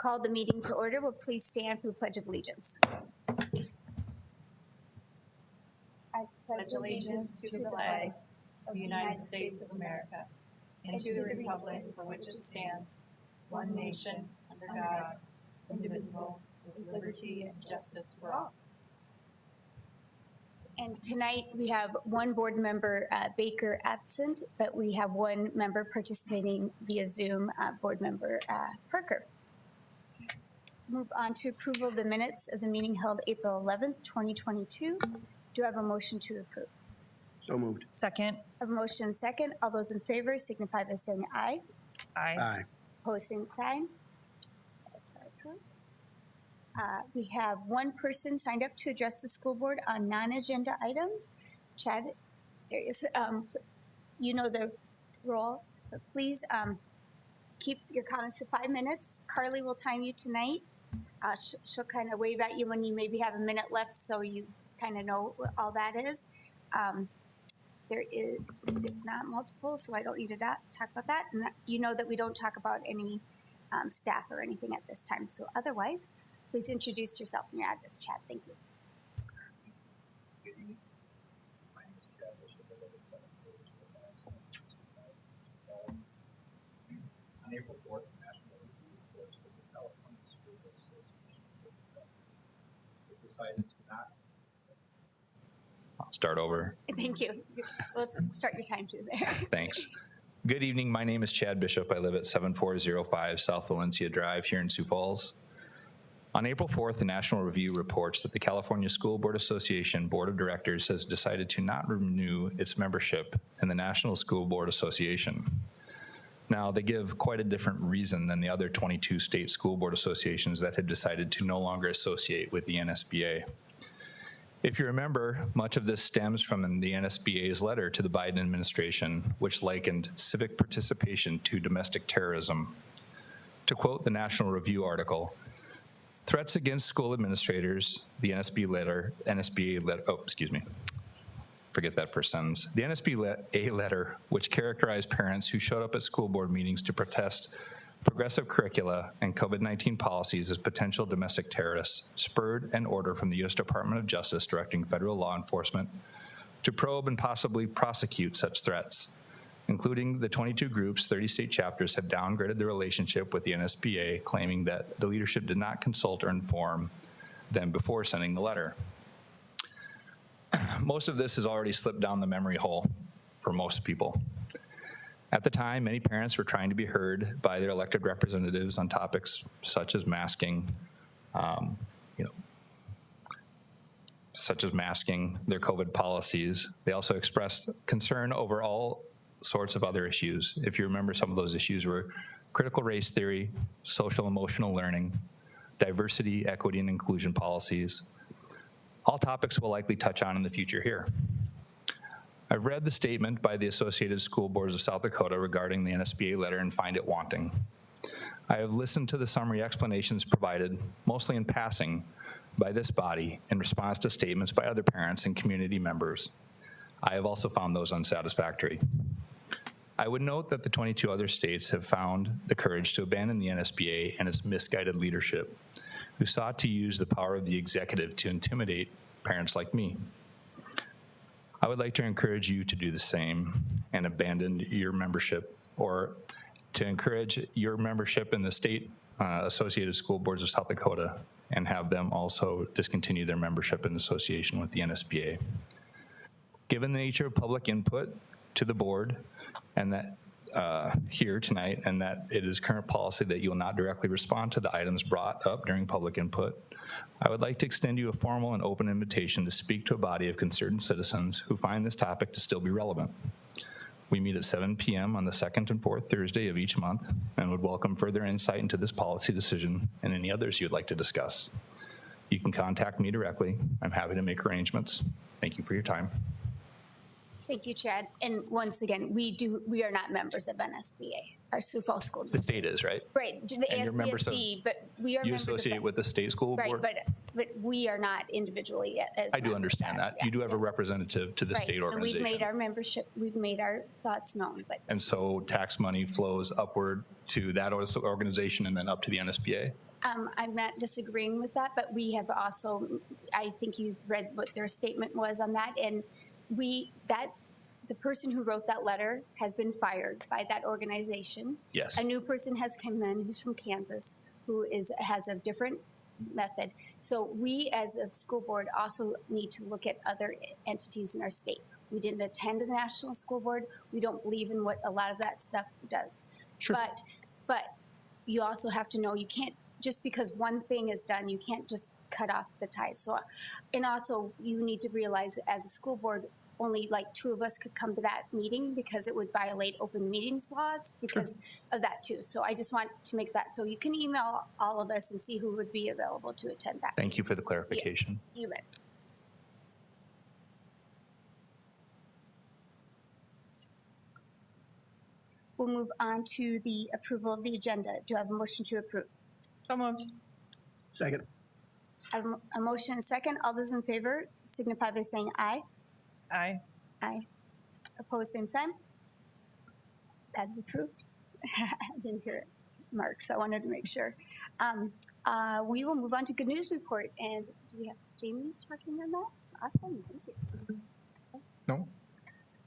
call the meeting to order. Will please stand for the Pledge of Allegiance. I pledge allegiance to the flag of the United States of America and to the republic for which it stands, one nation, under God, indivisible, with liberty and justice for all. And tonight we have one board member, Baker, absent, but we have one member participating via Zoom, board member Parker. Move on to approval of the minutes of the meeting held April 11th, 2022. Do I have a motion to approve? So moved. Second. I have a motion and second. All those in favor signify by saying aye. Aye. Aye. Opposed, same sign. That's approved. We have one person signed up to address the school board on non-agenda items. Chad, there is, you know the role, but please keep your comments to 5 minutes. Carly will time you tonight. She'll kind of wave at you when you maybe have a minute left, so you kind of know what all that is. It's not multiple, so I don't need to talk about that. And you know that we don't talk about any staff or anything at this time. So otherwise, please introduce yourself and your address, Chad. Thank you. Good evening. My name is Chad Bishop. I live at 740 On April 4th, the National Review reports that the California School Board Association decided to not. I'll start over. Thank you. Let's start your time too there. Thanks. Good evening. My name is Chad Bishop. I live at 7405 South Valencia Drive here in Sioux Falls. On April 4th, the National Review reports that the California School Board Association Board of Directors has decided to not renew its membership in the National School Board Association. Now, they give quite a different reason than the other 22 state school board associations that had decided to no longer associate with the NSBA. If you remember, much of this stems from the NSBA's letter to the Biden administration, which likened civic participation to domestic terrorism. To quote the National Review article, threats against school administrators, the NSBA letter, forget that first sentence. The NSBA letter, which characterized parents who showed up at school board meetings to protest progressive curricula and COVID-19 policies as potential domestic terrorists, spurred an order from the U.S. Department of Justice directing federal law enforcement to probe and possibly prosecute such threats. Including the 22 groups, 30 state chapters have downgraded their relationship with the NSBA, claiming that the leadership did not consult or inform them before sending the letter. Most of this has already slipped down the memory hole for most people. At the time, many parents were trying to be heard by their elected representatives on topics such as masking, their COVID policies. They also expressed concern over all sorts of other issues. If you remember, some of those issues were critical race theory, social emotional learning, diversity, equity, and inclusion policies. All topics we'll likely touch on in the future here. I've read the statement by the Associated School Boards of South Dakota regarding the NSBA letter and find it wanting. I have listened to the summary explanations provided, mostly in passing, by this body in response to statements by other parents and community members. I have also found those unsatisfactory. I would note that the 22 other states have found the courage to abandon the NSBA and its misguided leadership, who sought to use the power of the executive to intimidate parents like me. I would like to encourage you to do the same and abandon your membership, or to encourage your membership in the state Associated School Boards of South Dakota and have them also discontinue their membership in association with the NSBA. Given the nature of public input to the board and that here tonight, and that it is current policy that you will not directly respond to the items brought up during public input, I would like to extend you a formal and open invitation to speak to a body of concerned citizens who find this topic to still be relevant. We meet at 7 p.m. on the second and fourth Thursday of each month and would welcome further insight into this policy decision and any others you'd like to discuss. You can contact me directly. I'm happy to make arrangements. Thank you for your time. Thank you, Chad. And once again, we are not members of NSBA, our Sioux Falls School Board. The state is, right? Right, the ASBSD, but we are you members associate with the state school board? Right, but we are not individually as I do understand that. Yeah, You do have a representative to the right. state organization. And we've made our membership, we've made our thoughts known. But And so tax money flows upward to that organization and then up to the NSBA? I'm not disagreeing with that, but we have also, I think you've read what their statement was on that, and the person who wrote that letter has been fired by that organization. Yes. A new person has come in who's from Kansas, who has a different method. So we, as a school board, also need to look at other entities in our state. We didn't attend a national school board. We don't believe in what a lot of that stuff does. Sure. But you also have to know you can't, just because one thing is done, you can't just cut off the ties. So, and also you need to realize as a school board, only like 2 of us could come to that meeting because it would violate open meetings laws because of that too. So I just want to make that, so you can email all of us and see who would be available to attend that. Thank you for the clarification. You bet. We'll move on to the approval of the agenda. Do I have a motion to approve? So moved. Second. I have a motion and a second. All those in favor signify by saying aye. Aye. Aye. Opposed, same sign. That's approved. I didn't hear it, Mark, so I wanted to make sure. We will move on to good news report. And do we have Jamie talking on that? Awesome. Thank you. No?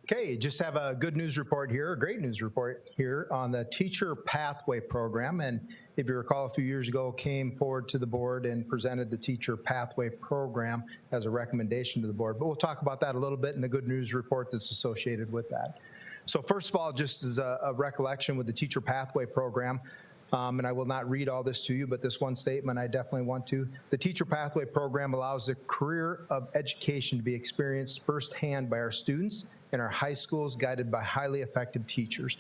Okay, just have a good news report here, a great news report here on the Teacher Pathway Program. And if you recall, a few years ago, came forward to the board and presented the Teacher Pathway Program as a recommendation to the board. But we'll talk about that a little bit in the good news report that's associated with that. So first of all, just as a recollection with the Teacher Pathway Program, and I will not read all this to you, but this one statement I definitely want to. The Teacher Pathway Program allows the career of education to be experienced firsthand by our students in our high schools, guided by highly effective teachers.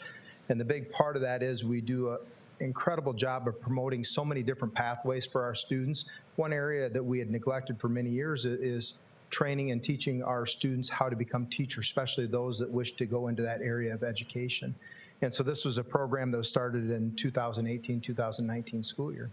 And the big part of that is we do an incredible job of promoting so many different pathways for our students. One area that we had neglected for many years is training and teaching our students how to become teachers, especially those that wish to go into that area of education. And so this was a program that was started in 2018-2019 school year.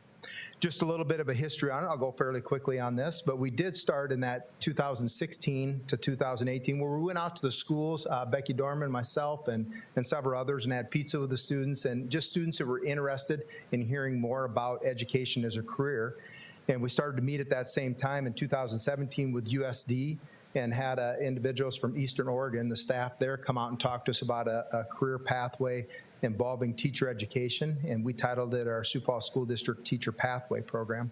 Just a little bit of a history on it. I'll go fairly quickly on this, but we did start in that 2016 to 2018 where we went out to the schools, Becky Dorman, myself, and several others, and had pizza with the students and just students that were interested in hearing more about education as a career. And we started to meet at that same time in 2017 with USD and had individuals from Eastern Oregon, the staff there, come out and talk to us about a career pathway involving teacher education, and we titled it our Sioux Falls School District Teacher Pathway Program.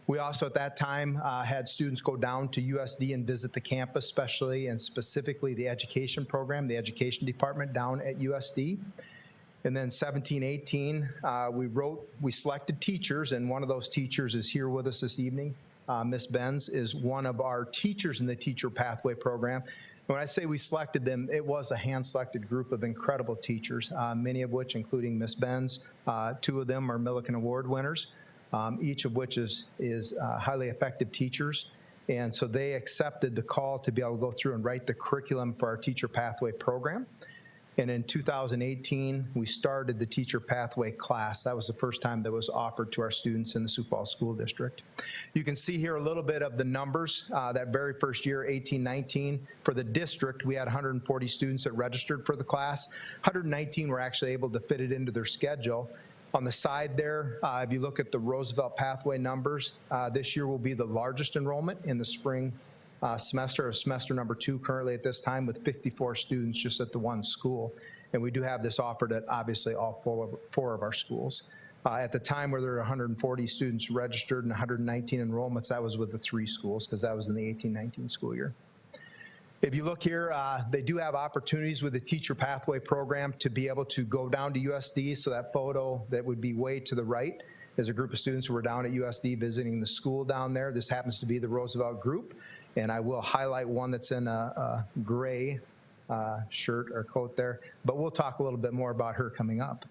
We also at that time had students go down to USD and visit the campus, especially and specifically the education program, the education department down at USD. And then 17-18, we selected teachers, and one of those teachers is here with us this evening. Ms. Benz is one of our teachers in the Teacher Pathway Program. When I say we selected them, it was a hand-selected group of incredible teachers, many of which, including Ms. Benz, 2 of them are Millikan Award winners, each of which is highly effective teachers. And so they accepted the call to be able to go through and write the curriculum for our Teacher Pathway Program. And in 2018, we started the Teacher Pathway class. That was the first time that was offered to our students in the Sioux Falls School District. You can see here a little bit of the numbers. That very first year, 18-19, for the district, we had 140 students that registered for the class. 119 were actually able to fit it into their schedule. On the side there, if you look at the Roosevelt Pathway numbers, this year will be the largest enrollment in the spring semester, or semester number 2 currently at this time, with 54 students just at the one school. And we do have this offered at obviously all 4 of our schools. At the time where there were 140 students registered and 119 enrollments, that was with the 3 schools, because that was in the 18-19 school year. If you look here, they do have opportunities with the Teacher Pathway Program to be able to go down to USD. So that photo that would be way to the right is a group of students who were down at USD visiting the school down there. This happens to be the Roosevelt group. And I will highlight one that's in a gray shirt or coat there, but we'll talk a little bit more about her coming up.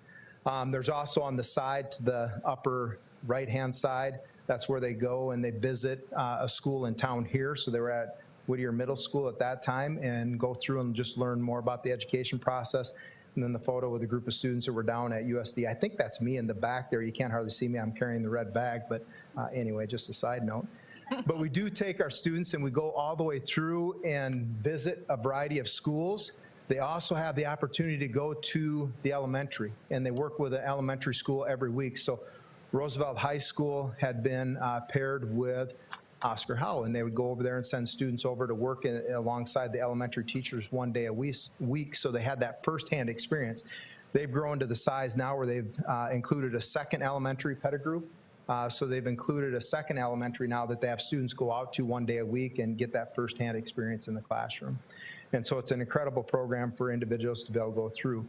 There's also on the side, to the upper right-hand side, that's where they go and they visit a school in town here. So they were at Whittier Middle School at that time and go through and just learn more about the education process. And then the photo with a group of students that were down at USD. I think that's me in the back there. You can't hardly see me. I'm carrying the red bag, but anyway, just a side note. But we do take our students and we go all the way through and visit a variety of schools. They also have the opportunity to go to the elementary, and they work with an elementary school every week. So Roosevelt High School had been paired with Oscar Howe, and they would go over there and send students over to work alongside the elementary teachers 1 day a week, so they had that firsthand experience. They've grown to the size now where they've included a second elementary pedigroup. So they've included a second elementary now that they have students go out to 1 day a week and get that firsthand experience in the classroom. And so it's an incredible program for individuals to be able to go through.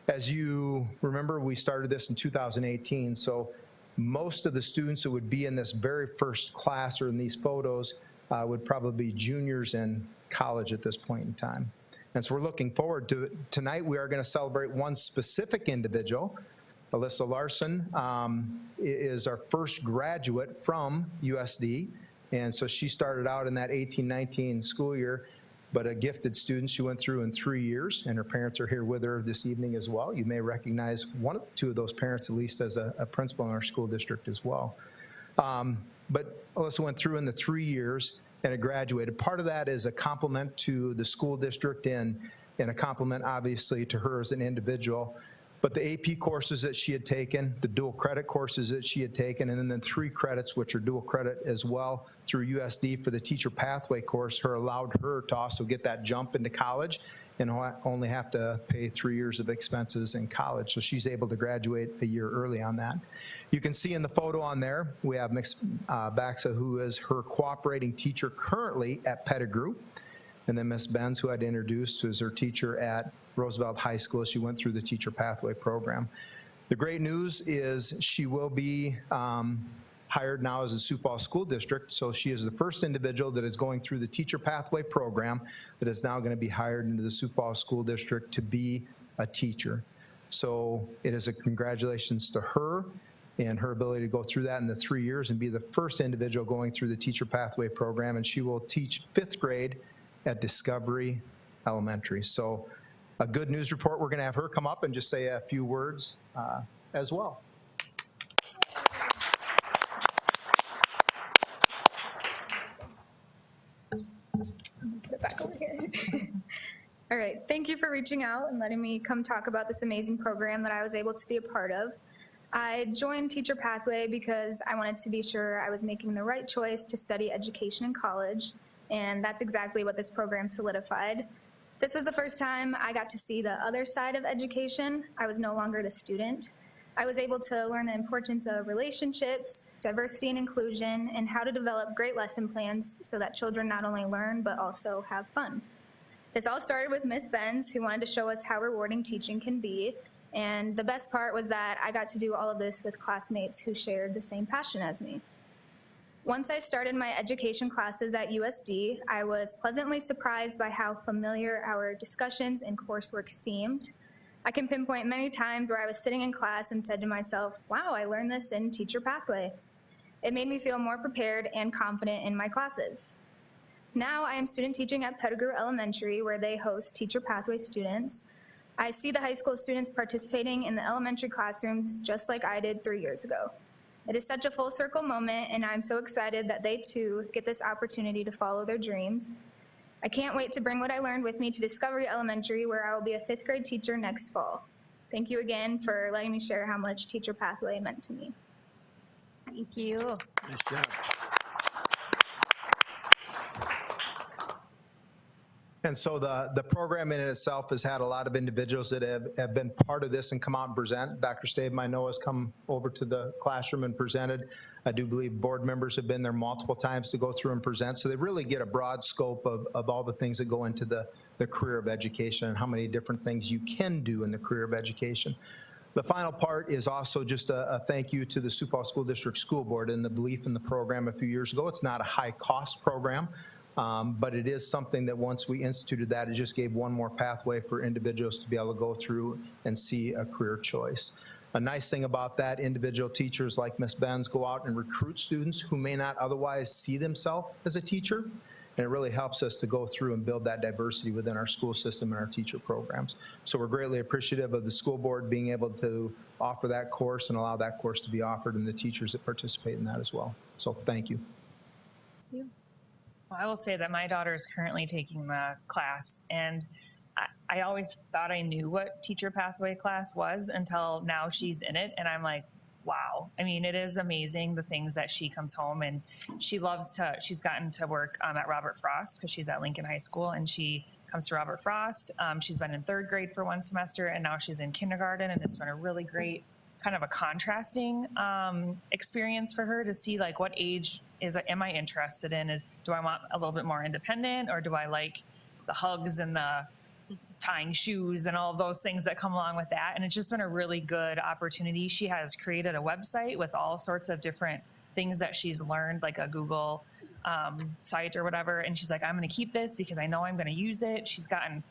As you remember, we started this in 2018, so most of the students who would be in this very first class or in these photos would probably be juniors in college at this point in time. And so we're looking forward to it. Tonight we are going to celebrate one specific individual. Alyssa Larson is our first graduate from USD, and so she started out in that 18-19 school year, but a gifted student she went through in 3 years, and her parents are here with her this evening as well. You may recognize two of those parents at least as a principal in our school district as well. But Alyssa went through in the 3 years and graduated. Part of that is a compliment to the school district and a compliment obviously to her as an individual. But the AP courses that she had taken, the dual credit courses that she had taken, and then the 3 credits, which are dual credit as well through USD for the teacher pathway course, allowed her to also get that jump into college and only have to pay 3 years of expenses in college. So she's able to graduate a year early on that. You can see in the photo on there, we have Ms. Baxa, who is her cooperating teacher currently at Pettigrew. And then Ms. Benz, who I'd introduced, who is her teacher at Roosevelt High School. She went through the teacher pathway program. The great news is she will be hired now as a Sioux Falls School District. So she is the first individual that is going through the teacher pathway program that is now going to be hired into the Sioux Falls School District to be a teacher. So it is a congratulations to her and her ability to go through that in the 3 years and be the first individual going through the teacher pathway program. And she will teach 5th grade at Discovery Elementary. So a good news report. We're going to have her come up and just say a few words as well. Put it back over here. All right, thank you for reaching out and letting me come talk about this amazing program that I was able to be a part of. I joined Teacher Pathway because I wanted to be sure I was making the right choice to study education in college, and that's exactly what this program solidified. This was the first time I got to see the other side of education. I was no longer the student. I was able to learn the importance of relationships, diversity and inclusion, and how to develop great lesson plans so that children not only learn but also have fun. This all started with Ms. Benz, who wanted to show us how rewarding teaching can be. And the best part was that I got to do all of this with classmates who shared the same passion as me. Once I started my education classes at USD, I was pleasantly surprised by how familiar our discussions and coursework seemed. I can pinpoint many times where I was sitting in class and said to myself, wow, I learned this in Teacher Pathway. It made me feel more prepared and confident in my classes. Now I am student teaching at Pettigrew Elementary, where they host Teacher Pathway students. I see the high school students participating in the elementary classrooms just like I did 3 years ago. It is such a full circle moment, and I'm so excited that they too get this opportunity to follow their dreams. I can't wait to bring what I learned with me to Discovery Elementary, where I will be a 5th grade teacher next fall. Thank you again for letting me share how much Teacher Pathway meant to me. Thank you. Nice job. And so the program in itself has had a lot of individuals that have been part of this and come out and present. Dr. Stabe, I know, has come over to the classroom and presented. I do believe board members have been there multiple times to go through and present. So they really get a broad scope of all the things that go into the career of education and how many different things you can do in the career of education. The final part is also just a thank you to the Sioux Falls School District School Board and the belief in the program a few years ago. It's not a high cost program. But it is something that once we instituted that, it just gave one more pathway for individuals to be able to go through and see a career choice. A nice thing about that, individual teachers like Ms. Benz go out and recruit students who may not otherwise see themselves as a teacher. And it really helps us to go through and build that diversity within our school system and our teacher programs. So we're greatly appreciative of the school board being able to offer that course and allow that course to be offered and the teachers that participate in that as well. So thank you. Well, I will say that my daughter is currently taking the class, and I always thought I knew what Teacher Pathway class was until now she's in it, and I'm like, wow. I mean, it is amazing the things that she comes home, and she's gotten to work at Robert Frost because she's at Lincoln High School, and she comes to Robert Frost. She's been in 3rd grade for 1 semester, and now she's in kindergarten, and it's been a really great kind of a contrasting experience for her to see like what age am I interested in? Do I want a little bit more independent, or do I like the hugs and the tying shoes and all of those things that come along with that? And it's just been a really good opportunity. She has created a website with all sorts of different things that she's learned, like a Google site or whatever. And she's like, I'm going to keep this because I know I'm going to use it. She's gotten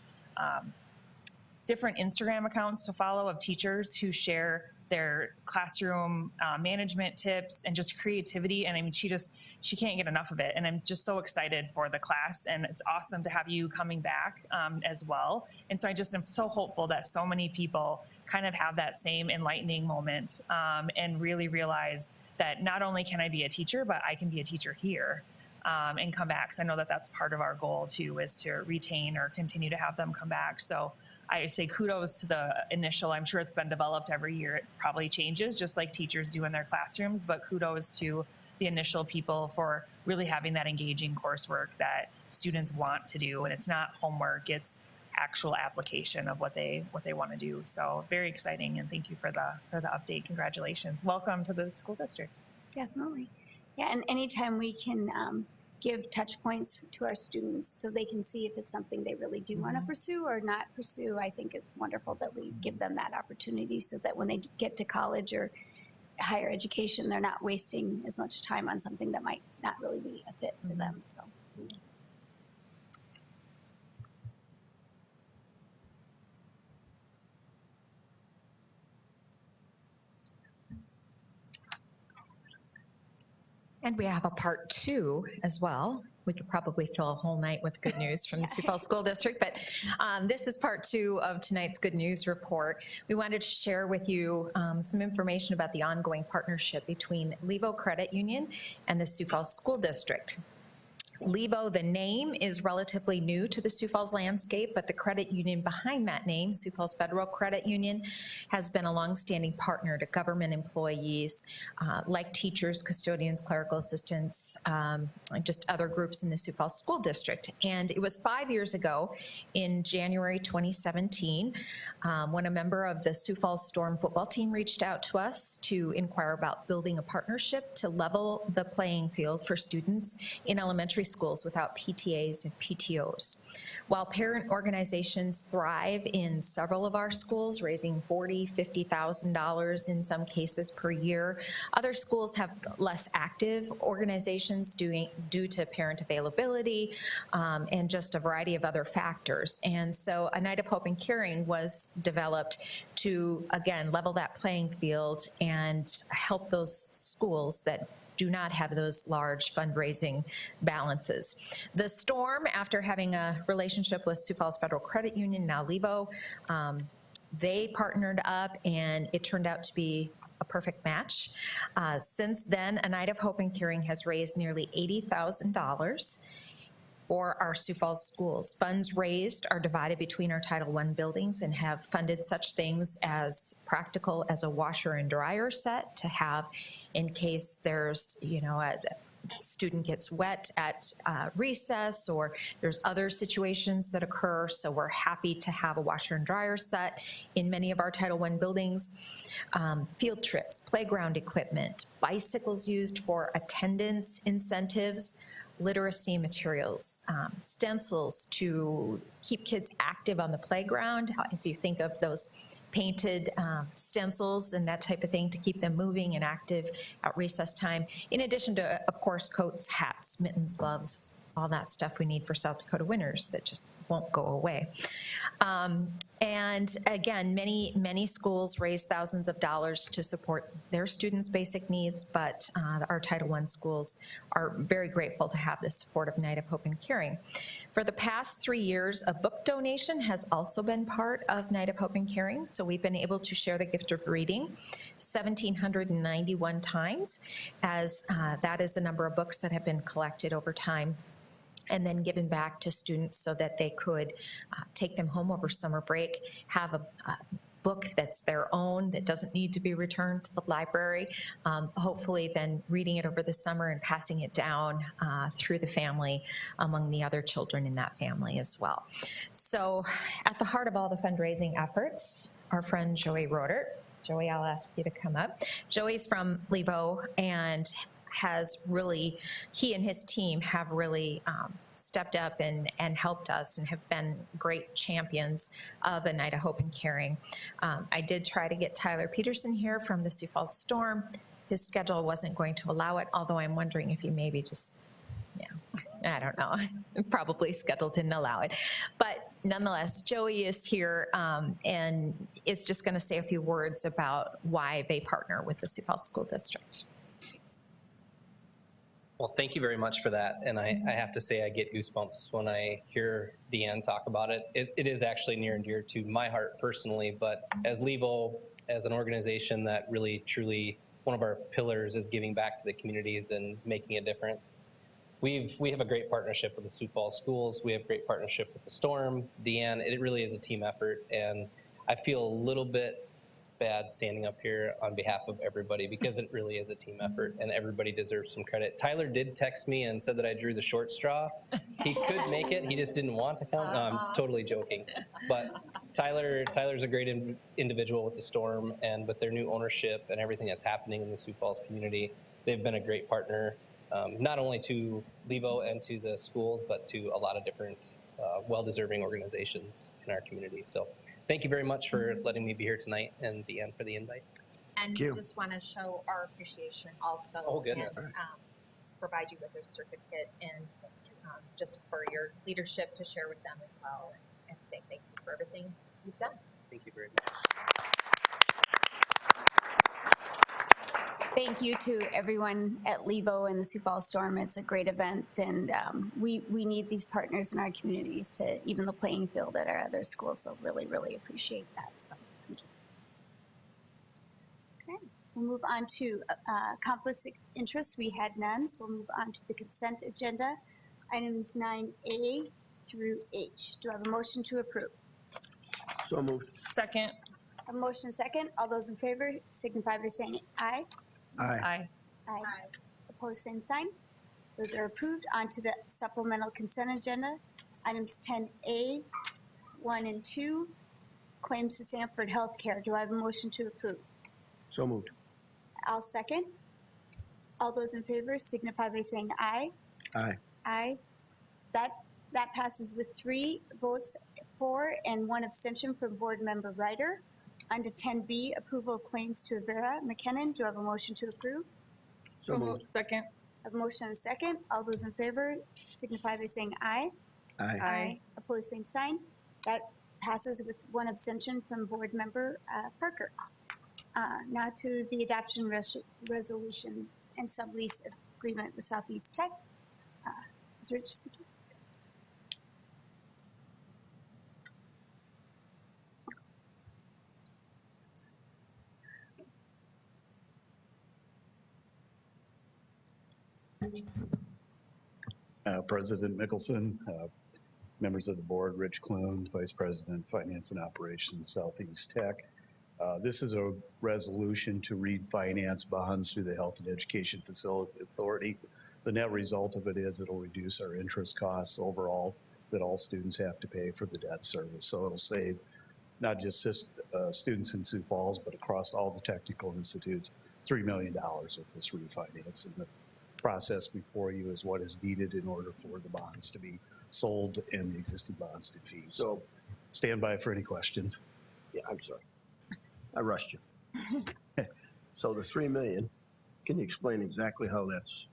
different Instagram accounts to follow of teachers who share their classroom management tips and just creativity. And I mean, she can't get enough of it. And I'm just so excited for the class, and it's awesome to have you coming back as well. And so I just am so hopeful that so many people kind of have that same enlightening moment and really realize that not only can I be a teacher, but I can be a teacher here and come back. So I know that that's part of our goal too, is to retain or continue to have them come back. So I say kudos to the initial. I'm sure it's been developed every year. It probably changes just like teachers do in their classrooms, but kudos to the initial people for really having that engaging coursework that students want to do. And it's not homework, it's actual application of what they want to do. So very exciting, and thank you for the update. Congratulations. Welcome to the school district. Definitely. Yeah, and anytime we can give touch points to our students so they can see if it's something they really do want to pursue or not pursue, I think it's wonderful that we give them that opportunity so that when they get to college or higher education, they're not wasting as much time on something that might not really be a fit for them. So. And we have a part 2 as well. We could probably fill a whole night with good news from the Sioux Falls School District, but this is part 2 of tonight's good news report. We wanted to share with you some information about the ongoing partnership between Levo Credit Union and the Sioux Falls School District. Levo, the name, is relatively new to the Sioux Falls landscape, but the credit union behind that name, Sioux Falls Federal Credit Union, has been a longstanding partner to government employees like teachers, custodians, clerical assistants, just other groups in the Sioux Falls School District. And it was 5 years ago in January 2017 when a member of the Sioux Falls Storm football team reached out to us to inquire about building a partnership to level the playing field for students in elementary schools without PTAs and PTOs. While parent organizations thrive in several of our schools, raising $40,000, $50,000 in some cases per year, other schools have less active organizations due to parent availability and just a variety of other factors. And so a Night of Hope and Caring was developed to, again, level that playing field and help those schools that do not have those large fundraising balances. The Storm, after having a relationship with Sioux Falls Federal Credit Union, now Levo, they partnered up and it turned out to be a perfect match. Since then, A Night of Hope and Caring has raised nearly $80,000 for our Sioux Falls schools. Funds raised are divided between our Title I buildings and have funded such things as practical as a washer and dryer set to have in case there's, a student gets wet at recess or there's other situations that occur. So we're happy to have a washer and dryer set in many of our Title I buildings. Field trips, playground equipment, bicycles used for attendance incentives, literacy materials, stencils to keep kids active on the playground. If you think of those painted stencils and that type of thing to keep them moving and active at recess time, in addition to, of course, coats, hats, mittens, gloves, all that stuff we need for South Dakota winters that just won't go away. And again, many schools raise thousands of dollars to support their students' basic needs, but our Title I schools are very grateful to have the support of Night of Hope and Caring. For the past 3 years, a book donation has also been part of Night of Hope and Caring, so we've been able to share the gift of reading 1,791 times, as that is the number of books that have been collected over time and then given back to students so that they could take them home over summer break, have a book that's their own, that doesn't need to be returned to the library. Hopefully then reading it over the summer and passing it down through the family among the other children in that family as well. So at the heart of all the fundraising efforts, our friend Joey Roeder. Joey, I'll ask you to come up. Joey's from Levo and has really, he and his team have really stepped up and helped us and have been great champions of A Night of Hope and Caring. I did try to get Tyler Peterson here from the Sioux Falls Storm. His schedule wasn't going to allow it, although I'm wondering if he maybe just, I don't know, probably schedule didn't allow it. But nonetheless, Joey is here and is just going to say a few words about why they partner with the Sioux Falls School District. Well, thank you very much for that. And I have to say I get goosebumps when I hear Deanne talk about it. It is actually near and dear to my heart personally, but as Levo, as an organization that really, truly, one of our pillars is giving back to the communities and making a difference. We have a great partnership with the Sioux Falls Schools. We have a great partnership with the Storm, Deanne. It really is a team effort. And I feel a little bit bad standing up here on behalf of everybody because it really is a team effort and everybody deserves some credit. Tyler did text me and said that I drew the short straw. He could make it, he just didn't want to come. No, I'm totally joking. But Tyler's a great individual with the Storm, and with their new ownership and everything that's happening in the Sioux Falls community, they've been a great partner, not only to Levo and to the schools, but to a lot of different well-deserving organizations in our community. So thank you very much for letting me be here tonight, and Deanne for the invite. And we just want to show our appreciation also. Oh, goodness. And provide you with a certificate and just for your leadership to share with them as well, and say thank you for everything you've done. Thank you very much. Thank you to everyone at Levo and the Sioux Falls Storm. It's a great event, and we need these partners in our communities to even the playing field at our other schools, so really, really appreciate that. So thank you. Okay, we'll move on to conflicts of interest. We had none, so we'll move on to the consent agenda. Items 9A through H. Do I have a motion to approve? So moved. Second. A motion second. All those in favor signify by saying aye. Aye. Aye. Aye. Opposed, same sign. Those are approved. On to the supplemental consent agenda. Items 10A, 1 and 2, claims to Sanford Healthcare. Do I have a motion to approve? So moved. I'll second. All those in favor signify by saying aye. Aye. Aye. That passes with 3 votes for and 1 abstention from Board Member Ryder. Under 10B, approval of claims to Avera McKinnon. Do I have a motion to approve? So moved. Second. I have a motion and a second. All those in favor signify by saying aye. Aye. Aye. Opposed, same sign. That passes with 1 abstention from Board Member Parker. Now to the adoption resolutions and sublease agreement with Southeast Tech. Is Rich speaking? President Mickelson, members of the board, Rich Clune, Vice President, Finance and Operations, Southeast Tech. This is a resolution to refinance bonds through the Health and Education Facility Authority. The net result of it is it'll reduce our interest costs overall that all students have to pay for the debt service. So it'll save not just students in Sioux Falls, but across all the technical institutes, $3 million with this refinance. And the process before you is what is needed in order for the bonds to be sold and the existing bonds to defeased. So stand by for any questions. Yeah, I'm sorry. I rushed you. So the $3 million, can you explain exactly how that's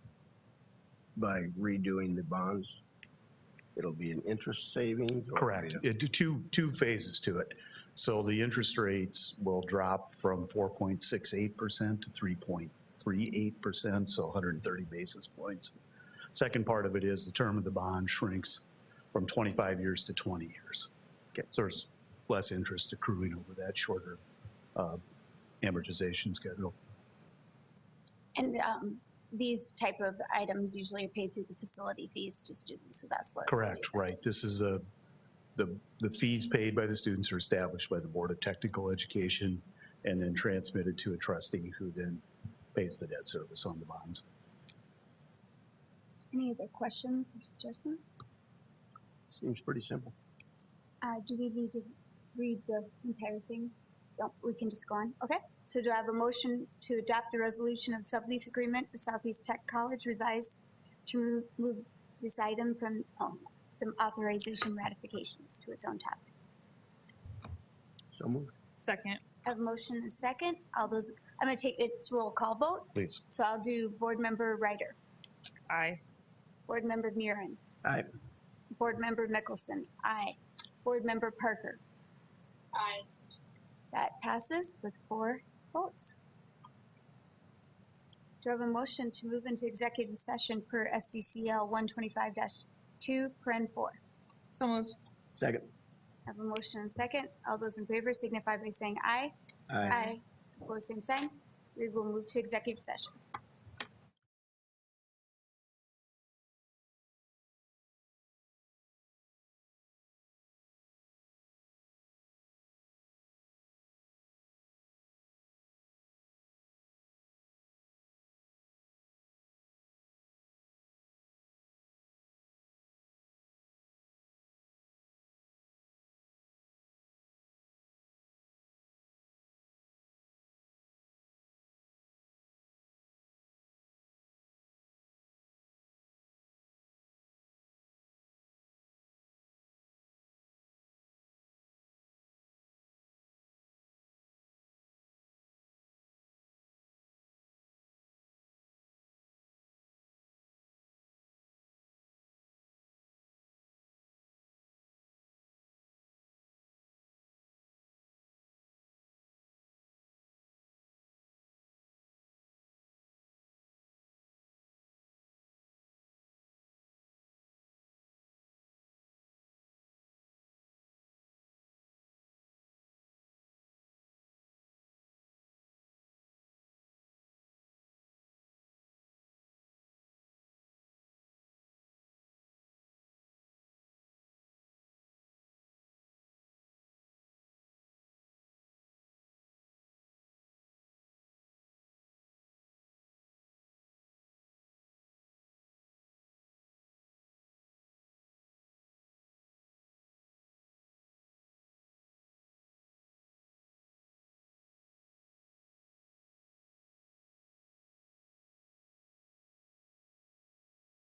by redoing the bonds? It'll be an interest savings? Or Correct. Two phases to it. So the interest rates will drop from 4.68% to 3.38%, so 130 basis points. Second part of it is the term of the bond shrinks from 25 years to 20 years. Okay. So there's less interest accruing over that shorter amortization schedule. And these type of items usually are paid through the facility fees to students, so that's what. Correct, right. This is a The fees paid by the students are established by the Board of Technical Education and then transmitted to a trustee who then pays the debt service on the bonds. Any other questions or suggestions? Seems pretty simple. Do we need to read the entire thing? No, we can just go on. Okay, so do I have a motion to adopt the resolution of sublease agreement for Southeast Tech College revised to move this item from the authorization ratifications to its own topic? So moved. Second. I have a motion and a second. All those, I'm going to take its roll call vote. Please. So I'll do Board Member Ryder, Aye. Board Member Murin, Aye. Board Member Mickelson, aye. Board Member Parker. Aye. That passes with 4 votes. Do I have a motion to move into executive session per SDCL 125-2, paren 4? So moved. Second. I have a motion and second. All those in favor signify by saying aye. Opposed, same sign. We will move to executive session.